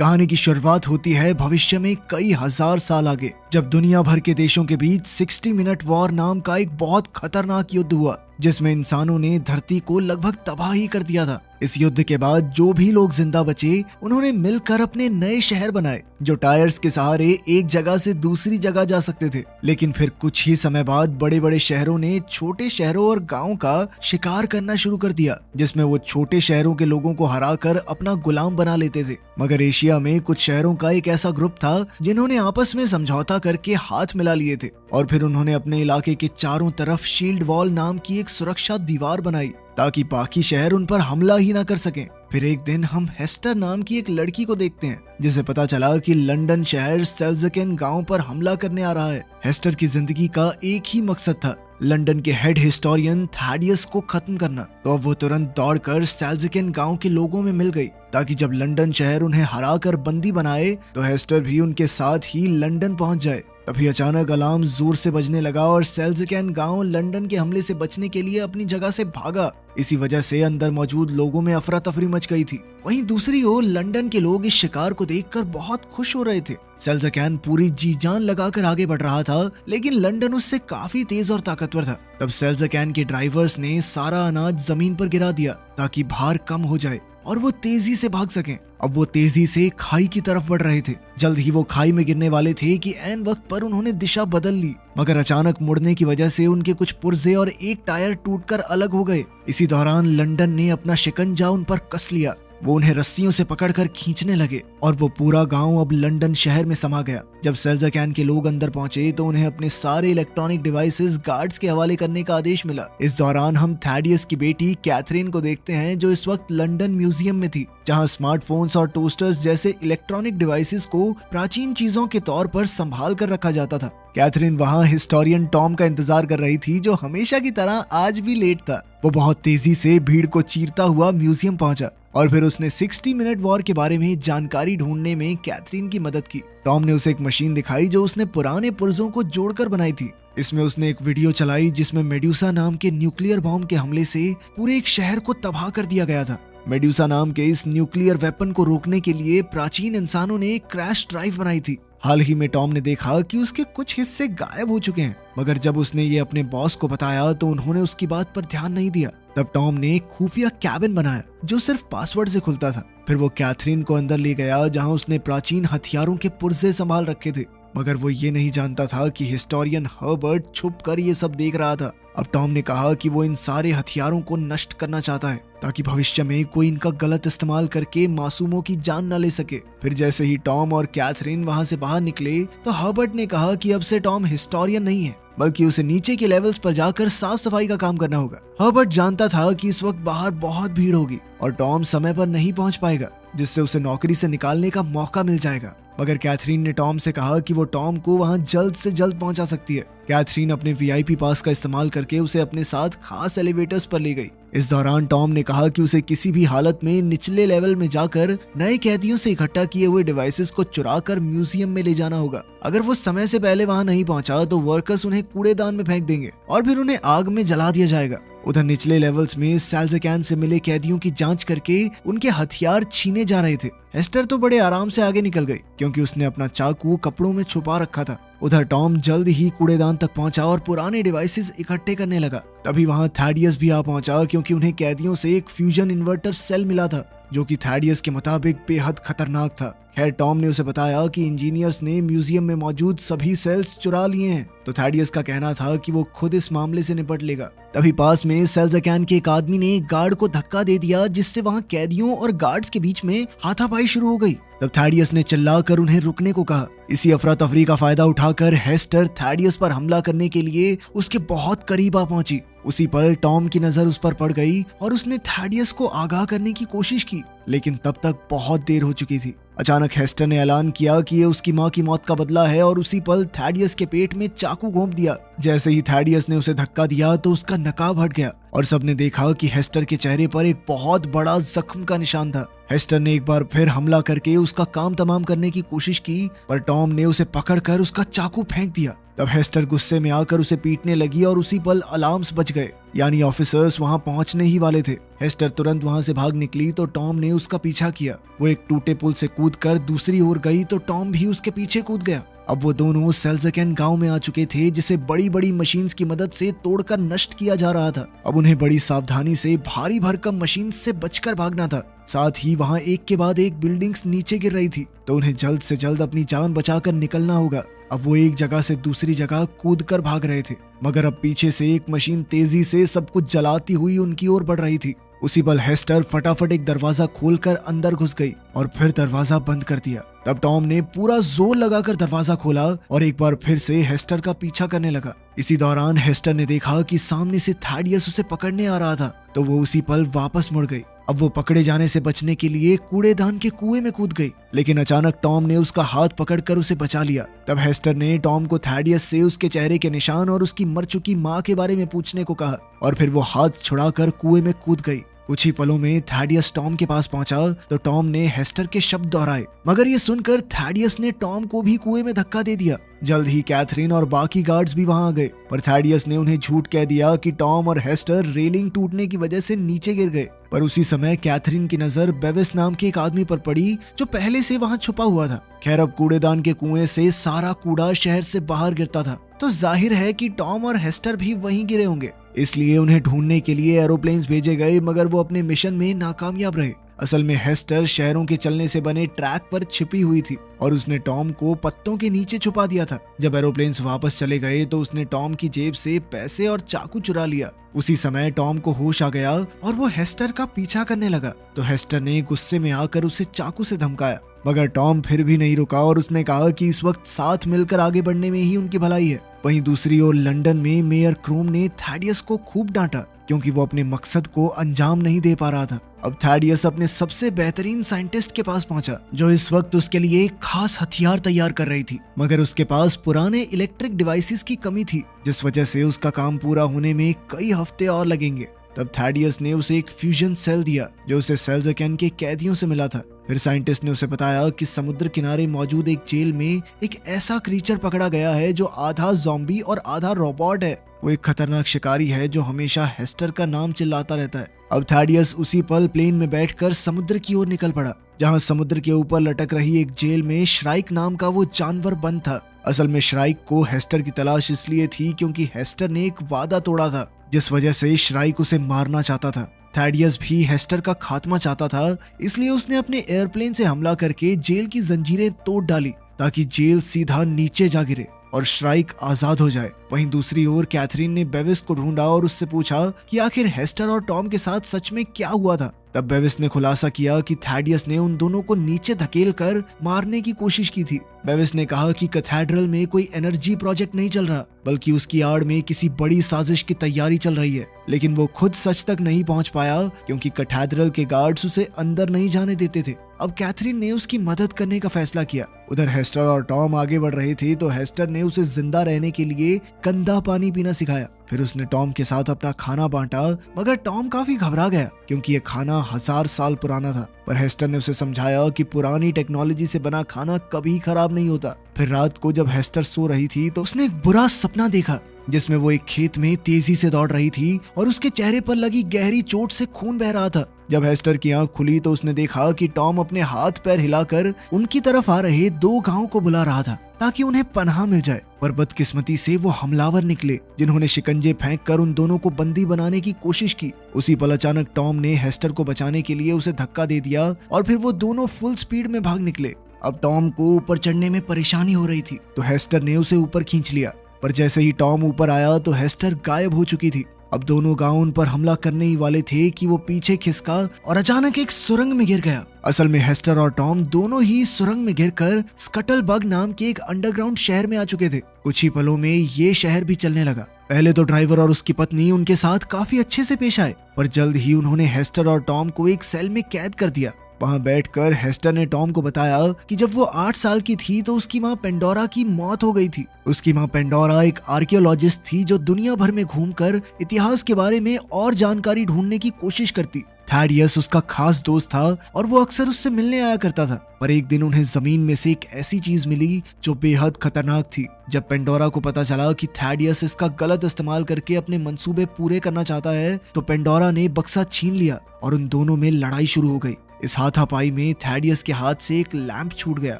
कहानी की शुरुआत होती है भविष्य में कई हजार साल आगे, जब दुनिया भर के देशों के बीच 60 मिनट वॉर नाम का एक बहुत खतरनाक युद्ध हुआ, जिसमें इंसानों ने धरती को लगभग तबाह ही कर दिया था। इस युद्ध के बाद जो भी लोग जिंदा बचे, उन्होंने मिलकर अपने नए शहर बनाए, जो टायर्स के सहारे एक जगह से दूसरी जगह जा सकते थे। लेकिन फिर कुछ ही समय बाद बड़े बड़े शहरों ने छोटे शहरों और गांवों का शिकार करना शुरू कर दिया, जिसमें वो छोटे शहरों के लोगों को हराकर अपना गुलाम बना लेते थे। मगर एशिया में कुछ शहरों का एक ऐसा ग्रुप था जिन्होंने आपस में समझौता करके हाथ मिला लिए थे, और फिर उन्होंने अपने इलाके के चारों तरफ शील्ड वॉल नाम की एक सुरक्षा दीवार बनाई, ताकि बाकी शहर उन पर हमला ही ना कर सकें। फिर एक दिन हम हेस्टर नाम की एक लड़की को देखते हैं, जिसे पता चला कि लंदन शहर सेल्ज़केन गांव पर हमला करने आ रहा है। हेस्टर की जिंदगी का एक ही मकसद था, लंदन के हेड हिस्टोरियन थैडियस को खत्म करना। तो अब वो तुरंत दौड़कर सेल्ज़केन गांव के लोगों में मिल गई, ताकि जब लंदन शहर उन्हें हराकर बंदी बनाए तो हेस्टर भी उनके साथ ही लंदन पहुंच जाए। तभी अचानक अलार्म जोर से बजने लगा और सेल्ज़केन गांव लंदन के हमले से बचने के लिए अपनी जगह से भागा। इसी वजह से अंदर मौजूद लोगों में अफरा तफरी मच गई थी। वहीं दूसरी ओर लंदन के लोग इस शिकार को देखकर बहुत खुश हो रहे थे। सेल्ज़केन पूरी जी जान लगाकर आगे बढ़ रहा था, लेकिन लंदन उससे काफी तेज और ताकतवर था। तब सेल्ज़केन के ड्राइवर्स ने सारा अनाज जमीन पर गिरा दिया, ताकि भार कम हो जाए और वो तेजी से भाग सकें। अब वो तेजी से खाई की तरफ बढ़ रहे थे। जल्द ही वो खाई में गिरने वाले थे कि ऐन वक्त पर उन्होंने दिशा बदल ली, मगर अचानक मुड़ने की वजह से उनके कुछ पुर्जे और एक टायर टूटकर अलग हो गए। इसी दौरान लंदन ने अपना शिकंजा उन पर कस लिया। वो उन्हें रस्सियों से पकड़कर खींचने लगे और वो पूरा गांव अब लंदन शहर में समा गया। जब सेल्ज़केन के लोग अंदर पहुंचे तो उन्हें अपने सारे इलेक्ट्रॉनिक डिवाइसेस गार्ड्स के हवाले करने का आदेश मिला। इस दौरान हम थैडियस की बेटी कैथरीन को देखते हैं, जो इस वक्त लंदन म्यूजियम में थी, जहां स्मार्टफोन्स और टोस्टर्स जैसे इलेक्ट्रॉनिक डिवाइसेस को प्राचीन चीजों के तौर पर संभाल कर रखा जाता था। कैथरीन वहां हिस्टोरियन टॉम का इंतजार कर रही थी, जो हमेशा की तरह आज भी लेट था। वो बहुत तेजी से भीड़ को चीरता हुआ म्यूजियम पहुंचा और फिर उसने 60 मिनट वॉर के बारे में जानकारी ढूंढने में कैथरीन की मदद की। टॉम ने उसे एक मशीन दिखाई जो उसने पुराने पुर्जों को जोड़कर बनाई थी। इसमें उसने एक वीडियो चलाई जिसमें मेडुसा नाम के न्यूक्लियर बॉम्ब के हमले से पूरे एक शहर को तबाह कर दिया गया था। मेडुसा नाम के इस न्यूक्लियर वेपन को रोकने के लिए प्राचीन इंसानों ने एक क्रैश ड्राइव बनाई थी। हाल ही में टॉम ने देखा कि उसके कुछ हिस्से गायब हो चुके हैं, मगर जब उसने ये अपने बॉस को बताया तो उन्होंने उसकी बात पर ध्यान नहीं दिया। तब टॉम ने एक खुफिया कैबिन बनाया जो सिर्फ पासवर्ड से खुलता था। फिर वो कैथरीन को अंदर ले गया, जहां उसने प्राचीन हथियारों के पुर्जे संभाल रखे थे, मगर वो ये नहीं जानता था कि हिस्टोरियन हर्बर्ट छुप कर ये सब देख रहा था। अब टॉम ने कहा कि वो इन सारे हथियारों को नष्ट करना चाहता है, ताकि भविष्य में कोई इनका गलत इस्तेमाल करके मासूमों की जान न ले सके। फिर जैसे ही टॉम और कैथरीन वहां से बाहर निकले तो हर्बर्ट ने कहा कि अब से टॉम हिस्टोरियन नहीं है, बल्कि उसे नीचे के लेवल्स पर जाकर साफ सफाई का काम करना होगा। हर्बर्ट जानता था कि इस वक्त बाहर बहुत भीड़ होगी और टॉम समय पर नहीं पहुंच पाएगा, जिससे उसे नौकरी से निकालने का मौका मिल जाएगा। मगर कैथरीन ने टॉम से कहा कि वो टॉम को वहां जल्द से जल्द पहुंचा सकती है। कैथरीन अपने वीआईपी पास का इस्तेमाल करके उसे अपने साथ खास एलिवेटर्स पर ले गई। इस दौरान टॉम ने कहा कि उसे किसी भी हालत में निचले लेवल में जाकर नए कैदियों से इकट्ठा किए हुए डिवाइसेस को चुराकर म्यूजियम में ले जाना होगा। अगर वो समय से पहले वहां नहीं पहुंचा तो वर्कर्स उन्हें कूड़ेदान में फेंक देंगे और फिर उन्हें आग में जला दिया जाएगा। उधर निचले लेवल्स में सेल्ज़केन से मिले कैदियों की जांच करके उनके हथियार छीने जा रहे थे। हेस्टर तो बड़े आराम से आगे निकल गई, क्योंकि उसने अपना चाकू कपड़ों में छुपा रखा था। उधर टॉम जल्द ही कूड़ेदान तक पहुंचा और पुराने डिवाइसेस इकट्ठे करने लगा। तभी वहां थैडियस भी आ पहुंचा, क्योंकि उन्हें कैदियों से एक फ्यूजन इन्वर्टर सेल मिला था, जो कि थैडियस के मुताबिक बेहद खतरनाक था। खैर, टॉम ने उसे बताया कि इंजीनियर्स ने म्यूजियम में मौजूद सभी सेल्स चुरा लिए हैं, तो थैडियस का कहना था कि वो खुद इस मामले से निपट लेगा। तभी पास में सेल्ज़केन के एक आदमी ने एक गार्ड को धक्का दे दिया, जिससे वहां कैदियों और गार्ड्स के बीच में हाथापाई शुरू हो गई। तब थैडियस ने चिल्लाकर उन्हें रुकने को कहा। इसी अफरा तफरी का फायदा उठाकर हेस्टर थैडियस पर हमला करने के लिए उसके बहुत करीब आ पहुंची। उसी पल टॉम की नजर उस पर पड़ गई और उसने थैडियस को आगाह करने की कोशिश की, लेकिन तब तक बहुत देर हो चुकी थी। अचानक हेस्टर ने ऐलान किया कि ये उसकी मां की मौत का बदला है और उसी पल थैडियस के पेट में चाकू घोंप दिया। जैसे ही थैडियस ने उसे धक्का दिया तो उसका नकाब हट गया और सबने देखा कि हेस्टर के चेहरे पर एक बहुत बड़ा जख्म का निशान था। हेस्टर ने एक बार फिर हमला करके उसका काम तमाम करने की कोशिश की, पर टॉम ने उसे पकड़कर उसका चाकू फेंक दिया। तब हेस्टर गुस्से में आकर उसे पीटने लगी और उसी पल अलार्म्स बज गए। यानी ऑफिसर्स वहां पहुंचने ही वाले थे। हेस्टर तुरंत वहां से भाग निकली तो टॉम ने उसका पीछा किया। वो एक टूटे पुल से कूदकर दूसरी ओर गई तो टॉम भी उसके पीछे कूद गया। अब वो दोनों सेल्ज़केन गांव में आ चुके थे, जिसे बड़ी बड़ी मशीन्स की मदद से तोड़कर नष्ट किया जा रहा था। अब उन्हें बड़ी सावधानी से भारी भरकम मशीन से बचकर भागना था। साथ ही वहां एक के बाद एक बिल्डिंग्स नीचे गिर रही थी, तो उन्हें जल्द से जल्द अपनी जान बचाकर निकलना होगा। अब वो एक जगह से दूसरी जगह कूदकर भाग रहे थे, मगर अब पीछे से एक मशीन तेजी से सब कुछ जलाती हुई उनकी ओर बढ़ रही थी। उसी पल हेस्टर फटाफट एक दरवाजा खोलकर अंदर घुस गई और फिर दरवाजा बंद कर दिया। तब टॉम ने पूरा जोर लगाकर दरवाजा खोला और एक बार फिर से हेस्टर का पीछा करने लगा। इसी दौरान हेस्टर ने देखा कि सामने से थैडियस उसे पकड़ने आ रहा था, तो वो उसी पल वापस मुड़ गई। अब वो पकड़े जाने से बचने के लिए कूड़ेदान के कुएं में कूद गई, लेकिन अचानक टॉम ने उसका हाथ पकड़कर उसे बचा लिया। तब हेस्टर ने टॉम को थैडियस से उसके चेहरे के निशान और उसकी मर चुकी माँ के बारे में पूछने को कहा और फिर वो हाथ छुड़ाकर कुएं में कूद गई। कुछ ही पलों में थैडियस टॉम के पास पहुंचा तो टॉम ने हेस्टर के शब्द दोहराए, मगर ये सुनकर थैडियस ने टॉम को भी कुएं में धक्का दे दिया। जल्द ही कैथरीन और बाकी गार्ड्स भी वहां आ गए, पर थैडियस ने उन्हें झूठ कह दिया कि टॉम और हेस्टर रेलिंग टूटने की वजह से नीचे गिर गए। पर उसी समय कैथरीन की नजर बेविस नाम के एक आदमी पर पड़ी, जो पहले से वहां छुपा हुआ था। खैर, अब कूड़ेदान के कुएं से सारा कूड़ा शहर से बाहर गिरता था, तो जाहिर है कि टॉम और हेस्टर भी वहीं गिरे होंगे। इसलिए उन्हें ढूंढने के लिए एरोप्लेन्स भेजे गए, मगर वो अपने मिशन में नाकामयाब रहे। असल में हेस्टर शहरों के चलने से बने ट्रैक पर छिपी हुई थी और उसने टॉम को पत्तों के नीचे छुपा दिया था। जब एरोप्लेन्स वापस चले गए तो उसने टॉम की जेब से पैसे और चाकू चुरा लिया। उसी समय टॉम को होश आ गया और वो हेस्टर का पीछा करने लगा, तो हेस्टर ने गुस्से में आकर उसे चाकू से धमकाया, मगर टॉम फिर भी नहीं रुका और उसने कहा कि इस वक्त साथ मिलकर आगे बढ़ने में ही उनकी भलाई है। वहीं दूसरी ओर लंदन में मेयर क्रोम ने थैडियस को खूब डांटा, क्योंकि वो अपने मकसद को अंजाम नहीं दे पा रहा था। अब थैडियस अपने सबसे बेहतरीन साइंटिस्ट के पास पहुंचा, जो इस वक्त उसके लिए एक खास हथियार तैयार कर रही थी, मगर उसके पास पुराने इलेक्ट्रिक डिवाइसेस की कमी थी, जिस वजह से उसका काम पूरा होने में कई हफ्ते और लगेंगे। तब थैडियस ने उसे एक फ्यूजन सेल दिया, जो उसे सेल्ज़केन के कैदियों से मिला था। फिर साइंटिस्ट ने उसे बताया कि समुद्र किनारे मौजूद एक जेल में एक ऐसा क्रीचर पकड़ा गया है जो आधा ज़ॉम्बी और आधा रोबोट है। वो एक खतरनाक शिकारी है जो हमेशा हेस्टर का नाम चिल्लाता रहता है। अब थैडियस उसी पल प्लेन में बैठकर समुद्र की ओर निकल पड़ा, जहां समुद्र के ऊपर लटक रही एक जेल में श्राइक नाम का वो जानवर बंद था। असल में श्राइक को हेस्टर की तलाश इसलिए थी क्योंकि हेस्टर ने एक वादा तोड़ा था, जिस वजह से श्राइक उसे मारना चाहता था। थैडियस भी हेस्टर का खात्मा चाहता था, इसलिए उसने अपने एयरप्लेन से हमला करके जेल की जंजीरें तोड़ डाली, ताकि जेल सीधा नीचे जा गिरे और श्राइक आजाद हो जाए। वहीं दूसरी ओर कैथरीन ने बेविस को ढूंढा और उससे पूछा कि आखिर हेस्टर और टॉम के साथ सच में क्या हुआ था। तब बेविस ने खुलासा किया कि थैडियस ने उन दोनों को नीचे धकेल कर मारने की कोशिश की थी। बेविस ने कहा कि कैथेड्रल में कोई एनर्जी प्रोजेक्ट नहीं चल रहा, बल्कि उसकी आड़ में किसी बड़ी साजिश की तैयारी चल रही है, लेकिन वो खुद सच तक नहीं पहुंच पाया क्योंकि कैथेड्रल के गार्ड्स उसे अंदर नहीं जाने देते थे। अब कैथरीन ने उसकी मदद करने का फैसला किया। उधर हेस्टर और टॉम आगे बढ़ रहे थे, तो हेस्टर ने उसे जिंदा रहने के लिए गंदा पानी पीना सिखाया। फिर उसने टॉम के साथ अपना खाना बांटा, मगर टॉम काफी घबरा गया क्योंकि ये खाना 1000 साल पुराना था। पर हेस्टर ने उसे समझाया कि पुरानी टेक्नोलॉजी से बना खाना कभी खराब नहीं होता। फिर रात को जब हेस्टर सो रही थी तो उसने एक बुरा सपना देखा, जिसमें वो एक खेत में तेजी से दौड़ रही थी और उसके चेहरे पर लगी गहरी चोट से खून बह रहा था। जब हेस्टर की आंख खुली तो उसने देखा कि टॉम अपने हाथ पैर हिलाकर उनकी तरफ आ रहे 2 गांव को बुला रहा था ताकि उन्हें पनाह मिल जाए। पर बदकिस्मती से वो हमलावर निकले, जिन्होंने शिकंजे फेंक कर उन दोनों को बंदी बनाने की कोशिश की। उसी पल अचानक टॉम ने हेस्टर को बचाने के लिए उसे धक्का दे दिया और फिर वो दोनों फुल स्पीड में भाग निकले। अब टॉम को ऊपर चढ़ने में परेशानी हो रही थी, तो हेस्टर ने उसे ऊपर खींच लिया। पर जैसे ही टॉम ऊपर आया तो हेस्टर गायब हो चुकी थी। अब दोनों गांव उन पर हमला करने ही वाले थे कि वो पीछे खिसका और अचानक एक सुरंग में गिर गया। असल में हेस्टर और टॉम दोनों ही सुरंग में गिरकर स्कटलबग नाम के एक अंडरग्राउंड शहर में आ चुके थे। कुछ ही पलों में ये शहर भी चलने लगा। पहले तो ड्राइवर और उसकी पत्नी उनके साथ काफी अच्छे से पेश आए, पर जल्द ही उन्होंने हेस्टर और टॉम को एक सेल में कैद कर दिया। वहां बैठकर हेस्टर ने टॉम को बताया कि जब वो 8 साल की थी तो उसकी माँ पेंडोरा की मौत हो गई थी। उसकी माँ पेंडोरा एक आर्कियोलॉजिस्ट थी जो दुनिया भर में घूमकर इतिहास के बारे में और जानकारी ढूंढने की कोशिश करती। थैडियस उसका खास दोस्त था और वो अक्सर उससे मिलने आया करता था। पर एक दिन उन्हें जमीन में से एक ऐसी चीज मिली जो बेहद खतरनाक थी। जब पेंडोरा को पता चला कि थैडियस इसका गलत इस्तेमाल करके अपने मंसूबे पूरे करना चाहता है, तो पेंडोरा ने बक्सा छीन लिया और उन दोनों में लड़ाई शुरू हो गई। इस हाथापाई में थैडियस के हाथ से एक लैंप छूट गया,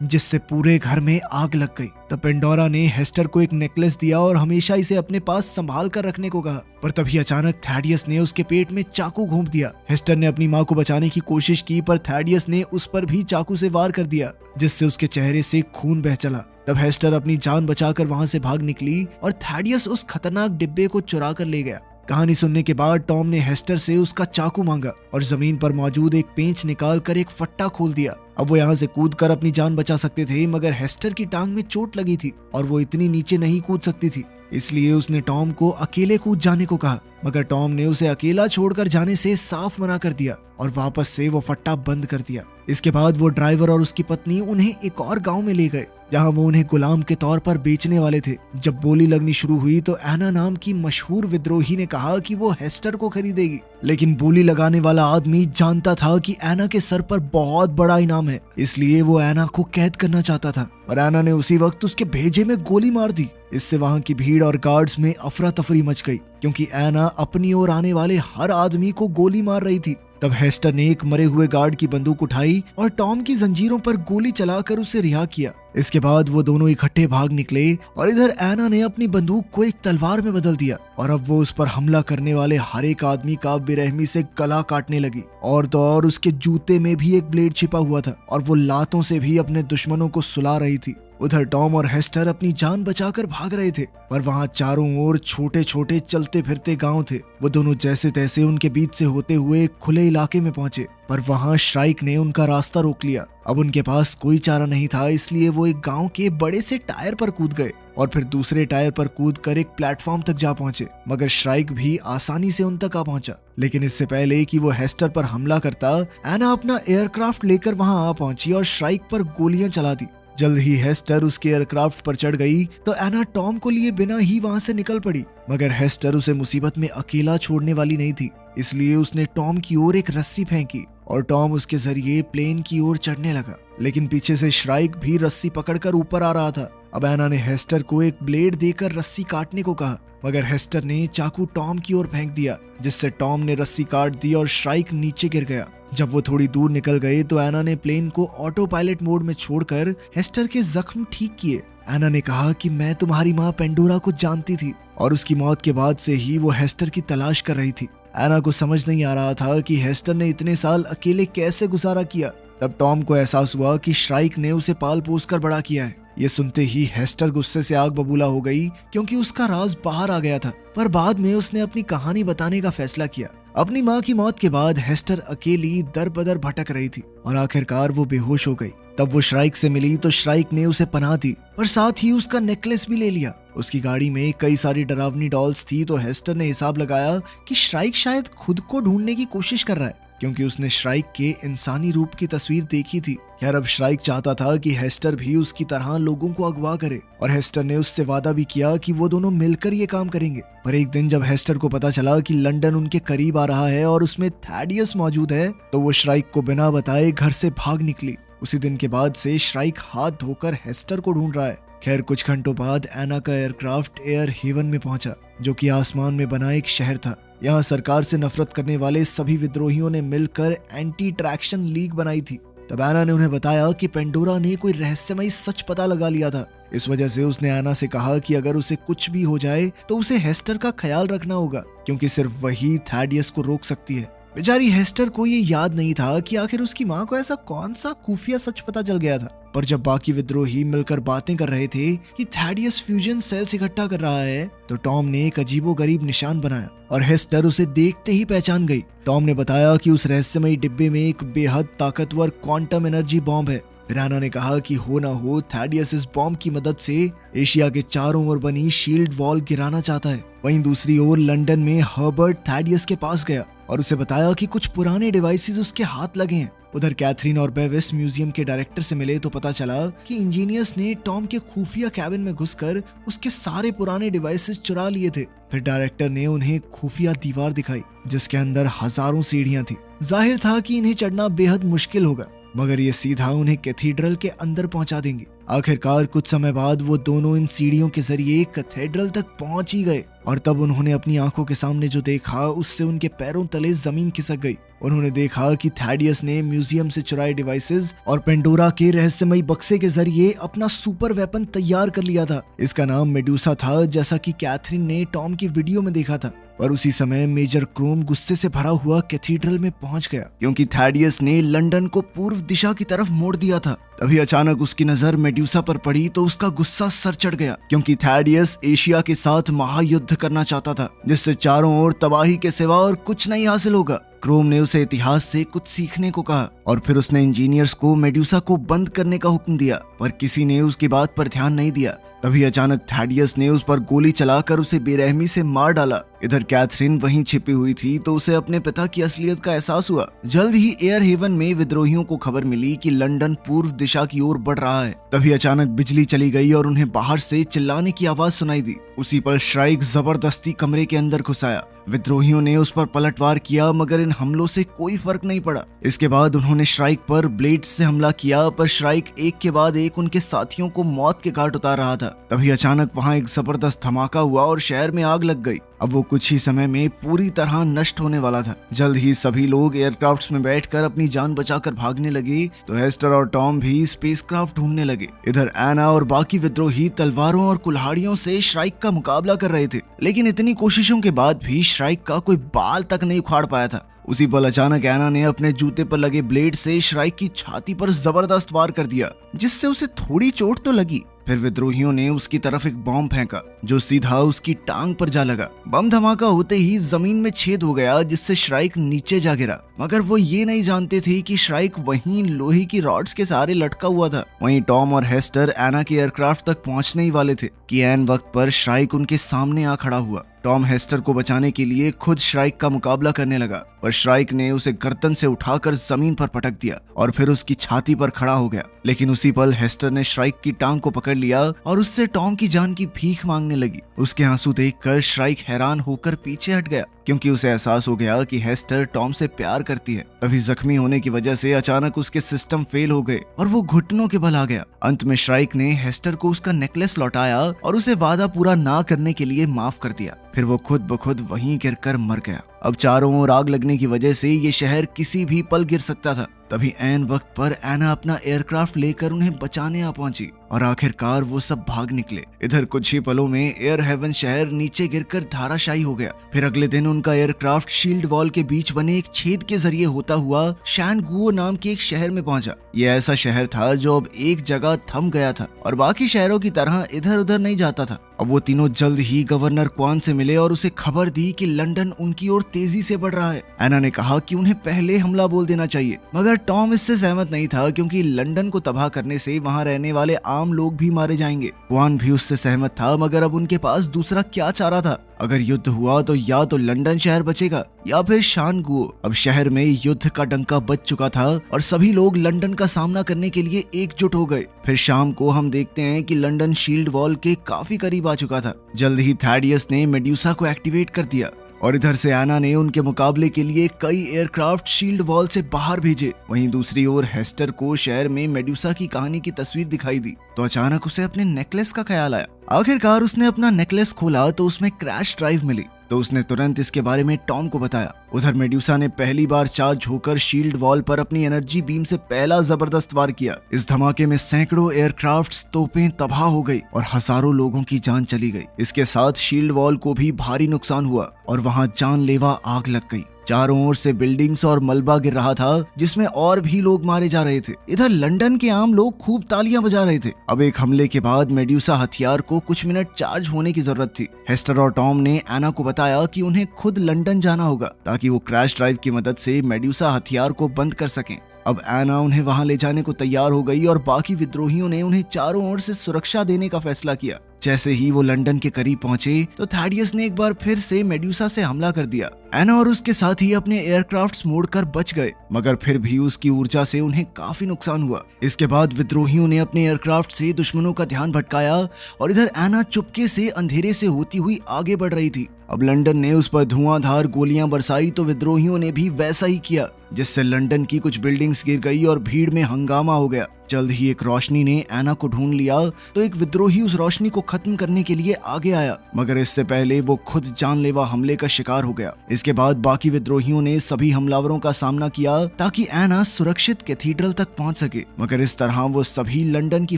जिससे पूरे घर में आग लग गई। तब पेंडोरा ने हेस्टर को एक नेकलेस दिया और हमेशा इसे अपने पास संभाल कर रखने को कहा। पर तभी अचानक थैडियस ने उसके पेट में चाकू घोंप दिया। हेस्टर ने अपनी माँ को बचाने की कोशिश की, पर थैडियस ने उस पर भी चाकू से वार कर दिया, जिससे उसके चेहरे से खून बह चला। तब हेस्टर अपनी जान बचाकर वहां से भाग निकली और थैडियस उस खतरनाक डिब्बे को चुरा कर ले गया। कहानी सुनने के बाद टॉम ने हेस्टर से उसका चाकू मांगा और जमीन पर मौजूद एक पेंच निकाल कर एक फट्टा खोल दिया। अब वो यहाँ से कूद कर अपनी जान बचा सकते थे, मगर हेस्टर की टांग में चोट लगी थी और वो इतनी नीचे नहीं कूद सकती थी। इसलिए उसने टॉम को अकेले कूद जाने को कहा, मगर टॉम ने उसे अकेला छोड़कर जाने से साफ मना कर दिया और वापस से वो फट्टा बंद कर दिया। इसके बाद वो ड्राइवर और उसकी पत्नी उन्हें एक और गांव में ले गए, जहां वो उन्हें गुलाम के तौर पर बेचने वाले थे। जब बोली लगनी शुरू हुई तो एना नाम की मशहूर विद्रोही ने कहा कि वो हेस्टर को खरीदेगी, लेकिन बोली लगाने वाला आदमी जानता था कि एना के सर पर बहुत बड़ा इनाम है, इसलिए वो एना को कैद करना चाहता था। और एना ने उसी वक्त उसके भेजे में गोली मार दी। इससे वहां की भीड़ और गार्ड्स में अफरा तफरी मच गई, क्योंकि एना अपनी ओर आने वाले हर आदमी को गोली मार रही थी। तब हेस्टर ने एक मरे हुए गार्ड की बंदूक उठाई और टॉम की जंजीरों पर गोली चलाकर उसे रिहा किया। इसके बाद वो दोनों इकट्ठे भाग निकले और इधर एना ने अपनी बंदूक को एक तलवार में बदल दिया और अब वो उस पर हमला करने वाले हर एक आदमी का बेरहमी से गला काटने लगी। और तो और उसके जूते में भी एक ब्लेड छिपा हुआ था और वो लातों से भी अपने दुश्मनों को सुला रही थी। उधर टॉम और हेस्टर अपनी जान बचाकर भाग रहे थे, पर वहां चारों ओर छोटे छोटे चलते फिरते गांव थे। वो दोनों जैसे तैसे उनके बीच से होते हुए खुले इलाके में पहुंचे, पर वहां श्राइक ने उनका रास्ता रोक लिया। अब उनके पास कोई चारा नहीं था, इसलिए वो एक गांव के बड़े से टायर पर कूद गए और फिर दूसरे टायर पर कूदकर एक प्लेटफॉर्म तक जा पहुंचे। मगर श्राइक भी आसानी से उन तक आ पहुंचा, लेकिन इससे पहले कि वो हेस्टर पर हमला करता, एना अपना एयरक्राफ्ट लेकर वहां आ पहुंची और श्राइक पर गोलियां चला दी। जल्द ही हेस्टर उसके एयरक्राफ्ट पर चढ़ गई तो एना टॉम को लिए बिना ही वहां से निकल पड़ी, मगर हेस्टर उसे मुसीबत में अकेला छोड़ने वाली नहीं थी, इसलिए उसने टॉम की ओर एक रस्सी फेंकी और टॉम उसके जरिए प्लेन की ओर चढ़ने लगा। लेकिन पीछे से श्राइक भी रस्सी पकड़कर ऊपर आ रहा था। अब एना ने हेस्टर को एक ब्लेड देकर रस्सी काटने को कहा, मगर हेस्टर ने चाकू टॉम की ओर फेंक दिया, जिससे टॉम ने रस्सी काट दी और श्राइक नीचे गिर गया। जब वो थोड़ी दूर निकल गए तो एना ने प्लेन को ऑटो पायलट मोड में छोड़कर हेस्टर के जख्म ठीक किए। एना ने कहा कि मैं तुम्हारी माँ पेंडोरा को जानती थी और उसकी मौत के बाद से ही वो हेस्टर की तलाश कर रही थी। एना को समझ नहीं आ रहा था कि हेस्टर ने इतने साल अकेले कैसे गुजारा किया। तब टॉम को एहसास हुआ कि श्राइक ने उसे पाल पोस कर बड़ा किया है। ये सुनते ही हेस्टर गुस्से से आग बबूला हो गई, क्योंकि उसका राज बाहर आ गया था। पर बाद में उसने अपनी कहानी बताने का फैसला किया। अपनी माँ की मौत के बाद हेस्टर अकेली दर बदर भटक रही थी और आखिरकार वो बेहोश हो गई। तब वो श्राइक से मिली तो श्राइक ने उसे पनाह दी, पर साथ ही उसका नेकलेस भी ले लिया। उसकी गाड़ी में कई सारी डरावनी डॉल्स थी, तो हेस्टर ने हिसाब लगाया कि श्राइक शायद खुद को ढूंढने की कोशिश कर रहा है, क्योंकि उसने श्राइक के इंसानी रूप की तस्वीर देखी थी। खैर, अब श्राइक चाहता था कि हेस्टर भी उसकी तरह लोगों को अगवा करे, और हेस्टर ने उससे वादा भी किया कि वो दोनों मिलकर ये काम करेंगे। पर एक दिन जब हेस्टर को पता चला कि लंदन उनके करीब आ रहा है और उसमें थैडियस मौजूद है, तो वो श्राइक को बिना बताए घर से भाग निकली। उसी दिन के बाद से श्राइक हाथ धोकर हेस्टर को ढूंढ रहा है। खैर, कुछ घंटों बाद एना का एयरक्राफ्ट एयर हेवन में पहुंचा, जो कि आसमान में बना एक शहर था। यहाँ सरकार से नफरत करने वाले सभी विद्रोहियों ने मिलकर एंटी ट्रैक्शन लीग बनाई थी। तब एना ने उन्हें बताया कि पेंडोरा ने कोई रहस्यमयी सच पता लगा लिया था। इस वजह से उसने एना से कहा कि अगर उसे कुछ भी हो जाए तो उसे हेस्टर का ख्याल रखना होगा, क्योंकि सिर्फ वही थैडियस को रोक सकती है। बेचारी हेस्टर को ये याद नहीं था कि आखिर उसकी माँ को ऐसा कौन सा खुफिया सच पता चल गया था। पर जब बाकी विद्रोही मिलकर बातें कर रहे थे कि थैडियस फ्यूजन सेल्स इकट्ठा कर रहा है, तो टॉम ने एक अजीबोगरीब निशान बनाया और हेस्टर उसे देखते ही पहचान गई। टॉम ने बताया कि उस रहस्यमयी डिब्बे में एक बेहद ताकतवर क्वांटम एनर्जी बॉम्ब है। फिर एना ने कहा कि हो ना हो थैडियस इस बॉम्ब की मदद से एशिया के चारों ओर बनी शील्ड वॉल गिराना चाहता है। वहीं दूसरी ओर लंदन में हर्बर्ट थैडियस के पास गया और उसे बताया कि कुछ पुराने डिवाइसेस उसके हाथ लगे हैं उधर कैथरीन और बेविस म्यूजियम के डायरेक्टर से मिले तो पता चला कि इंजीनियर्स ने टॉम के खुफिया कैबिन में घुसकर उसके सारे पुराने डिवाइसेस चुरा लिए थे। फिर डायरेक्टर ने उन्हें खुफिया दीवार दिखाई जिसके अंदर हजारों सीढ़ियां थी। जाहिर था कि इन्हें चढ़ना बेहद मुश्किल होगा, मगर ये सीधा उन्हें कैथीड्रल के अंदर पहुंचा देंगे। आखिरकार कुछ समय बाद वो दोनों इन सीढ़ियों के जरिए कैथेड्रल तक पहुंच ही गए और तब उन्होंने अपनी आंखों के सामने जो देखा उससे उनके पैरों तले जमीन खिसक गई। उन्होंने देखा कि थैडियस ने म्यूजियम से चुराए डिवाइसेस और पेंडोरा के रहस्यमयी बक्से के जरिए अपना सुपर वेपन तैयार कर लिया था। इसका नाम मेडुसा था, जैसा कि कैथरीन ने टॉम की वीडियो में देखा था। पर उसी समय मेजर क्रोम गुस्से से भरा हुआ कैथीड्रल में पहुंच गया क्योंकि थैडियस ने लंदन को पूर्व दिशा की तरफ मोड़ दिया था। तभी अचानक उसकी नजर मेडुसा पर पड़ी तो उसका गुस्सा सर चढ़ गया क्योंकि थैडियस एशिया के साथ महायुद्ध करना चाहता था जिससे चारों ओर तबाही के सिवा और कुछ नहीं हासिल होगा। क्रोम ने उसे इतिहास से कुछ सीखने को कहा और फिर उसने इंजीनियर्स को मेडुसा को बंद करने का हुक्म दिया, पर किसी ने उसकी बात पर ध्यान नहीं दिया। तभी अचानक थैडियस ने उस पर गोली चलाकर उसे बेरहमी से मार डाला। इधर कैथरीन वहीं छिपी हुई थी तो उसे अपने पिता की असलियत का एहसास हुआ। जल्द ही एयर हेवन में विद्रोहियों को खबर मिली कि लंदन पूर्व दिशा की ओर बढ़ रहा है। तभी अचानक बिजली चली गई और उन्हें बाहर से चिल्लाने की आवाज सुनाई दी। उसी पर श्राइक जबरदस्ती कमरे के अंदर घुस आया। विद्रोहियों ने उस पर पलटवार किया मगर इन हमलों से कोई फर्क नहीं पड़ा। इसके बाद उन्होंने श्राइक पर ब्लेड से हमला किया, पर श्राइक एक के बाद एक उनके साथियों को मौत के घाट उतार रहा था। तभी अचानक वहां एक जबरदस्त धमाका हुआ और शहर में आग लग गई। अब वो कुछ ही समय में पूरी तरह नष्ट होने वाला था। जल्द ही सभी लोग एयरक्राफ्ट्स में बैठकर अपनी जान बचाकर भागने लगे तो हेस्टर और टॉम भी स्पेसक्राफ्ट ढूंढने लगे। इधर एना और बाकी विद्रोही तलवारों और कुल्हाड़ियों से श्राइक का मुकाबला कर रहे थे, लेकिन इतनी कोशिशों के बाद भी श्राइक का कोई बाल तक नहीं उखाड़ पाया था। उसी पल अचानक एना ने अपने जूते पर लगे ब्लेड से श्राइक की छाती पर जबरदस्त वार कर दिया, जिससे उसे थोड़ी चोट तो लगी। फिर विद्रोहियों ने उसकी तरफ एक बॉम्ब फेंका जो सीधा उसकी टांग पर जा लगा। बम धमाका होते ही जमीन में छेद हो गया जिससे श्राइक नीचे जा गिरा, मगर वो ये नहीं जानते थे कि श्राइक वहीं लोहे की रॉड्स के सहारे लटका हुआ था। वहीं टॉम और हेस्टर एना के एयरक्राफ्ट तक पहुंचने ही वाले थे कि ऐन वक्त पर श्राइक उनके सामने आ खड़ा हुआ। टॉम हेस्टर को बचाने के लिए खुद श्राइक का मुकाबला करने लगा, पर श्राइक ने उसे गर्दन से उठाकर जमीन पर पटक दिया और फिर उसकी छाती पर खड़ा हो गया। लेकिन उसी पल हेस्टर ने श्राइक की टांग को पकड़ लिया और उससे टॉम की जान की भीख मांगने लगी। उसके आंसू देखकर श्राइक हैरान होकर पीछे हट गया क्योंकि उसे एहसास हो गया कि हेस्टर टॉम से प्यार करती है। तभी जख्मी होने की वजह से अचानक उसके सिस्टम फेल हो गए और वो घुटनों के बल आ गया। अंत में श्राइक ने हेस्टर को उसका नेकलेस लौटाया और उसे वादा पूरा ना करने के लिए माफ कर दिया। फिर वो खुद ब खुद वहीं गिरकर मर गया। अब चारों ओर आग लगने की वजह से ये शहर किसी भी पल गिर सकता था। तभी ऐन वक्त पर एना अपना एयरक्राफ्ट लेकर उन्हें बचाने आ पहुंची और आखिरकार वो सब भाग निकले। इधर कुछ ही पलों में एयर हेवन शहर नीचे गिरकर धाराशायी हो गया। फिर अगले दिन उनका एयरक्राफ्ट शील्ड वॉल के बीच बने एक छेद के जरिए होता हुआ शैनगुओ नाम के एक शहर में पहुंचा। ये ऐसा शहर था जो अब एक जगह थम गया था और बाकी शहरों की तरह इधर उधर नहीं जाता था। अब वो तीनों जल्द ही गवर्नर क्वान से मिले और उसे खबर दी कि लंदन उनकी ओर तेजी से बढ़ रहा है। एना ने कहा कि उन्हें पहले हमला बोल देना चाहिए, मगर टॉम इससे सहमत नहीं था क्योंकि लंदन को तबाह करने से वहां रहने वाले आम लोग भी मारे जाएंगे। क्वान भी उससे सहमत था, मगर अब उनके पास दूसरा क्या चारा था। अगर युद्ध हुआ तो या तो लंदन शहर बचेगा या फिर शानगुओ। अब शहर में युद्ध का डंका बज चुका था और सभी लोग लंदन का सामना करने के लिए एकजुट हो गए। फिर शाम को हम देखते हैं कि लंदन शील्ड वॉल के काफी करीब आ चुका था। जल्द ही थैडियस ने मेडुसा को एक्टिवेट कर दिया और इधर से एना ने उनके मुकाबले के लिए कई एयरक्राफ्ट शील्ड वॉल से बाहर भेजे। वहीं दूसरी ओर हेस्टर को शहर में मेडुसा की कहानी की तस्वीर दिखाई दी तो अचानक उसे अपने नेकलेस का ख्याल आया। आखिरकार उसने अपना नेकलेस खोला तो उसमें क्रैश ड्राइव मिली तो उसने तुरंत इसके बारे में टॉम को बताया। उधर मेडुसा ने पहली बार चार्ज होकर शील्ड वॉल पर अपनी एनर्जी बीम से पहला जबरदस्त वार किया। इस धमाके में सैकड़ों एयरक्राफ्ट्स, तोपें तबाह हो गई और हजारों लोगों की जान चली गई। इसके साथ शील्ड वॉल को भी भारी नुकसान हुआ और वहां जानलेवा आग लग गई। चारों ओर से बिल्डिंग्स और मलबा गिर रहा था जिसमें और भी लोग मारे जा रहे थे। इधर लंदन के आम लोग खूब तालियां बजा रहे थे। अब एक हमले के बाद मेडुसा हथियार को कुछ मिनट चार्ज होने की जरूरत थी। हेस्टर और टॉम ने एना को बताया कि उन्हें खुद लंदन जाना होगा ताकि वो क्रैश ड्राइव की मदद से मेडुसा हथियार को बंद कर सकें। अब एना उन्हें वहां ले जाने को तैयार हो गई और बाकी विद्रोहियों ने उन्हें चारों ओर से सुरक्षा देने का फैसला किया। जैसे ही वो लंदन के करीब पहुंचे तो थैडियस ने एक बार फिर से मेडुसा से हमला कर दिया। एना और उसके साथी अपने एयरक्राफ्ट्स मोड़कर बच गए, मगर फिर भी उसकी ऊर्जा से उन्हें काफी नुकसान हुआ। इसके बाद विद्रोहियों ने अपने एयरक्राफ्ट से दुश्मनों का ध्यान भटकाया और इधर एना चुपके से अंधेरे से होती हुई आगे बढ़ रही थी। अब लंदन ने उस पर धुआंधार गोलियां बरसाई तो विद्रोहियों ने भी वैसा ही किया, जिससे लंदन की कुछ बिल्डिंग्स गिर गई और भीड़ में हंगामा हो गया। जल्द ही एक रोशनी ने एना को ढूंढ लिया तो एक विद्रोही उस रोशनी को खत्म करने के लिए आगे आया, मगर इससे पहले वो खुद जानलेवा हमले का शिकार हो गया। इसके बाद बाकी विद्रोहियों ने सभी हमलावरों का सामना किया ताकि एना सुरक्षित कैथीड्रल तक पहुंच सके, मगर इस तरह वो सभी लंदन की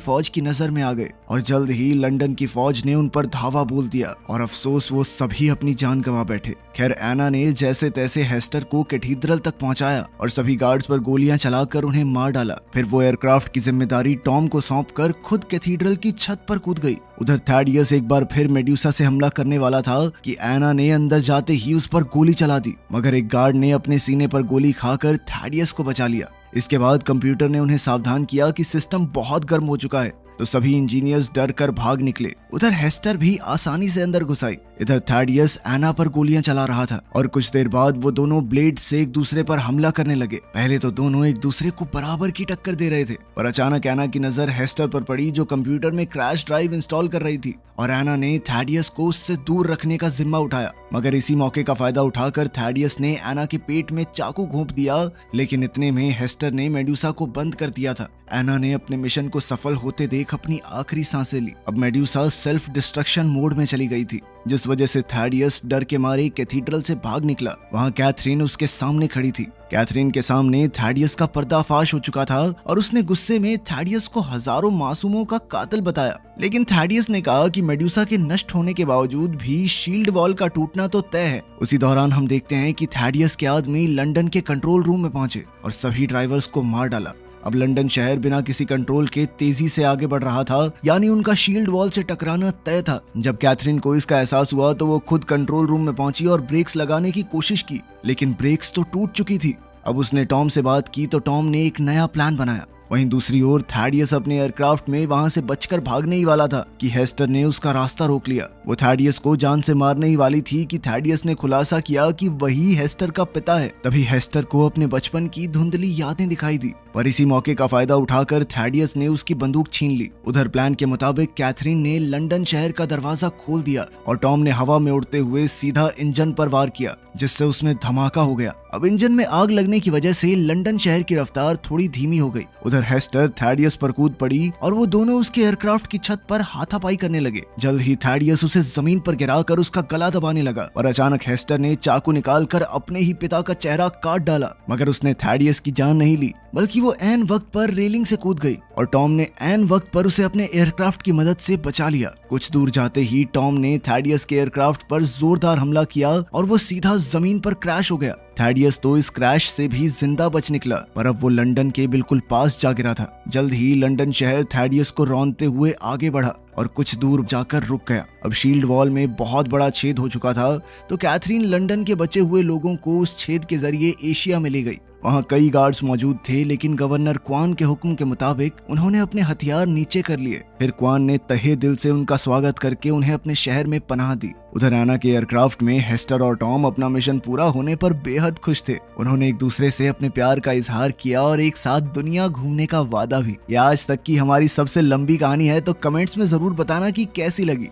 फौज की नजर में आ गए और जल्द ही लंदन की फौज ने उन पर धावा बोल दिया और अफसोस वो सभी अपनी जान गंवा बैठे। खैर एना ने जैसे तैसे हेस्टर को कैथीड्रल तक पहुंचाया और सभी गार्ड्स पर गोलियां चलाकर उन्हें मार डाला। फिर वो एयरक्राफ्ट की जिम्मेदारी टॉम को सौंपकर खुद कैथीड्रल की छत पर कूद गई। उधर थैडियस एक बार फिर मेड्यूसा से हमला करने वाला था कि एना ने अंदर जाते ही उस पर गोली चला दी, मगर एक गार्ड ने अपने सीने पर गोली खाकर थैडियस को बचा लिया। इसके बाद कंप्यूटर ने उन्हें सावधान किया कि सिस्टम बहुत गर्म हो चुका है, तो सभी इंजीनियर्स डर कर भाग निकले। उधर हेस्टर भी आसानी से अंदर घुस आई। इधर थैडियस एना पर गोलियां चला रहा था और कुछ देर बाद वो दोनों ब्लेड से एक दूसरे पर हमला करने लगे। पहले तो दोनों एक दूसरे को बराबर की टक्कर दे रहे थे, पर अचानक एना की नजर हेस्टर पर पड़ी जो कंप्यूटर में क्रैश ड्राइव इंस्टॉल कर रही थी और एना ने थैडियस को उससे दूर रखने का जिम्मा उठाया। मगर इसी मौके का फायदा उठाकर थैडियस ने एना के पेट में चाकू घोंप दिया, लेकिन इतने में हेस्टर ने मेड्यूसा को बंद कर दिया था। एना ने अपने मिशन को सफल होते देख अपनी आखिरी सांसें ली। अब मेड्यूसा सेल्फ डिस्ट्रक्शन मोड में चली गई थी, जिस वजह से थैडियस डर के मारे कैथीड्रल से भाग निकला। वहां कैथरीन उसके सामने खड़ी थी। कैथरीन के सामने थैडियस का पर्दाफाश हो चुका था और उसने गुस्से में थैडियस को हजारों मासूमों का कातिल बताया। लेकिन थैडियस ने कहा कि मेड्यूसा के नष्ट होने के बावजूद भी शील्ड वॉल का टूटना तो तय है। उसी दौरान हम देखते हैं कि थैडियस के आदमी लंदन के कंट्रोल रूम में पहुंचे और सभी ड्राइवर्स को मार डाला। अब लंदन शहर बिना किसी कंट्रोल के तेजी से आगे बढ़ रहा था, यानी उनका शील्ड वॉल से टकराना तय था। जब कैथरीन को इसका एहसास हुआ तो वो खुद कंट्रोल रूम में पहुंची और ब्रेक्स लगाने की कोशिश की, लेकिन ब्रेक्स तो टूट चुकी थी। अब उसने टॉम से बात की तो टॉम ने एक नया प्लान बनाया। वहीं दूसरी ओर थैडियस अपने एयरक्राफ्ट में वहां से बचकर भागने ही वाला था कि हेस्टर ने उसका रास्ता रोक लिया। वो थैडियस को जान से मारने ही वाली थी कि थैडियस ने खुलासा किया कि वही हेस्टर का पिता है। तभी हेस्टर को अपने बचपन की धुंधली यादें दिखाई दी, पर इसी मौके का फायदा उठाकर थैडियस ने उसकी बंदूक छीन ली। उधर प्लान के मुताबिक कैथरीन ने लंदन शहर का दरवाजा खोल दिया और टॉम ने हवा में उड़ते हुए सीधा इंजन पर वार किया, जिससे उसमें धमाका हो गया। अब इंजन में आग लगने की वजह से लंदन शहर की रफ्तार थोड़ी धीमी हो गई। उधर हेस्टर थैडियस पर कूद पड़ी और वो दोनों उसके एयरक्राफ्ट की छत पर हाथापाई करने लगे। जल्द ही थैडियस उसे जमीन पर गिराकर उसका गला दबाने लगा और अचानक हेस्टर ने चाकू निकालकर अपने ही पिता का चेहरा काट डाला, मगर उसने थैडियस की जान नहीं ली, बल्कि वो ऐन वक्त पर रेलिंग से कूद गई और टॉम ने ऐन वक्त पर उसे अपने एयरक्राफ्ट की मदद से बचा लिया। कुछ दूर जाते ही टॉम ने थैडियस के एयरक्राफ्ट पर जोरदार हमला किया और वो सीधा जमीन पर क्रैश हो गया। थैडियस तो इस क्रैश से भी जिंदा बच निकला, पर अब वो लंदन के बिल्कुल पास जा गिरा था। जल्द ही लंदन शहर थैडियस को रौंदते हुए आगे बढ़ा और कुछ दूर जाकर रुक गया। अब शील्ड वॉल में बहुत बड़ा छेद हो चुका था, तो कैथरीन लंदन के बचे हुए लोगों को उस छेद के जरिए एशिया में ले गई। वहाँ कई गार्ड्स मौजूद थे, लेकिन गवर्नर क्वान के हुक्म के मुताबिक उन्होंने अपने हथियार नीचे कर लिए। फिर क्वान ने तहे दिल से उनका स्वागत करके उन्हें अपने शहर में पनाह दी। उधर एना के एयरक्राफ्ट में हेस्टर और टॉम अपना मिशन पूरा होने पर बेहद खुश थे। उन्होंने एक दूसरे से अपने प्यार का इजहार किया और एक साथ दुनिया घूमने का वादा भी। यह आज तक की हमारी सबसे लंबी कहानी है, तो कमेंट्स में जरूर बताना कि कैसी लगी।